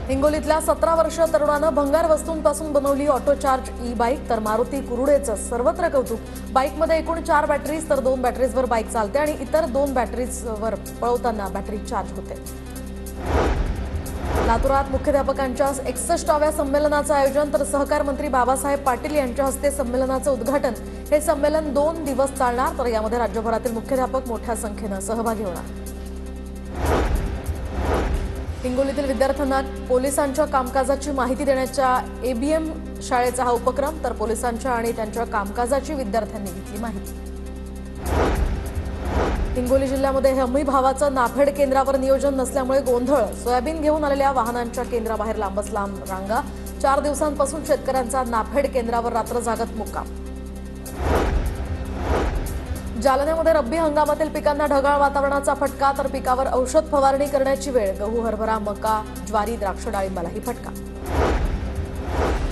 हिंगोलीतल्या 17 वर्षीय तरुणानं भंगार वस्तूंपासून बनवली ऑटो चार्ज ई बाईक, तर मारुती कुरुडेचं सर्वत्र कौतुक। बाईकमध्ये एकूण 4 बॅटरीज तर 2 बॅटरीजवर बाईक चालते आणि इतर 2 बॅटरीजवर पळवताना बॅटरी चार्ज होते। लातूरात मुख्याध्यापकांच्या 61व्या संमेलनाचं आयोजन, तर सहकार मंत्री बाबासाहेब पाटील यांच्या हस्ते संमेलनाचं उद्घाटन। हे संमेलन 2 दिवस चालणार, तर यामध्ये राज्यभरातील मुख्याध्यापक मोठ्या संख्येने सहभागी होणार। हिंगोलीतील विद्यार्थ्यांना पोलिसांच्या कामकाजाची माहिती देण्याच्या एबीएम शाळेचा हा उपक्रम, तर पोलिसांच्या आणि त्यांच्या कामकाजाची विद्यार्थ्यांनी घेतली माहिती। हिंगोली जिल्ह्यामध्ये हमी भावाचं नाफेड केंद्रावर नियोजन नसल्यामुळे गोंधळ। सोयाबीन घेऊन आलेल्या वाहनांच्या केंद्राबाहेर लांबच लांब रांगा। 4 दिवसांपासून शेतकऱ्यांचा नाफेड केंद्रावर रात्र जागत मुक्काम। जालन्यामध्ये रब्बी हंगामातील पिकांना ढगाळ वातावरणाचा फटका, तर पिकावर औषध फवारणी करण्याची वेळ। गहू, हरभरा, मका, ज्वारी, द्राक्ष, डाळिंबालाही फटका।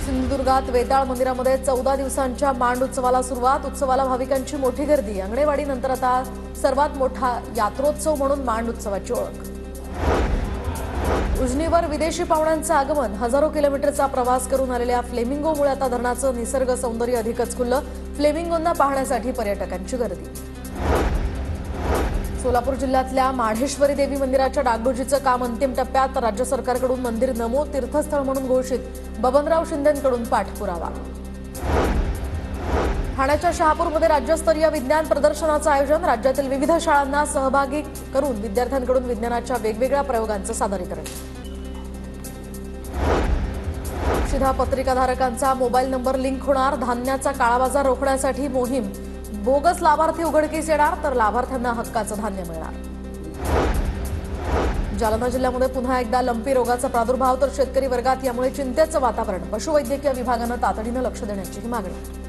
सिंधुदुर्गात वेताळ मंदिरामध्ये 14 दिवसांच्या मांड उत्सवाला सुरुवात। उत्सवाला भाविकांची मोठी गर्दी। अंगणेवाडीनंतर आता सर्वात मोठा यात्रोत्सव म्हणून मांड उत्सवाची ओळख। उजनीवर विदेशी पाहुण्यांचं आगमन। हजारो किलोमीटरचा प्रवास करून आलेल्या फ्लेमिंगोमुळे आता धरणाचं निसर्ग सौंदर्य अधिकच खुललं। फ्लेमिंगोंना पाहण्यासाठी पर्यटकांची गर्दी। सोलापूर जिल्ह्यातल्या माढेश्वरी देवी मंदिराच्या डागडुजीचं काम अंतिम टप्प्यात। राज्य सरकारकडून मंदिर नमो तीर्थस्थळ म्हणून घोषित। बबनराव शिंदेंकडून पाठपुरावा। ठाण्याच्या शहापूरमध्ये राज्यस्तरीय विज्ञान प्रदर्शनाचं आयोजन। राज्यातील विविध शाळांना सहभागी करून विद्यार्थ्यांकडून विज्ञानाच्या वेगवेगळ्या प्रयोगांचं सादरीकरण। शिधापत्रिकाधारकांचा मोबाईल नंबर लिंक होणार। धान्याचा काळाबाजार रोखण्यासाठी मोहीम। बोगस लाभार्थी उघडकीस येणार, तर लाभार्थ्यांना हक्काचं धान्य मिळणार। जालना जिल्ह्यामध्ये पुन्हा एकदा लंपी रोगाचा प्रादुर्भाव, तर शेतकरी वर्गात यामुळे चिंतेचं वातावरण। पशुवैद्यकीय विभागानं तातडीनं लक्ष देण्याची मागणी।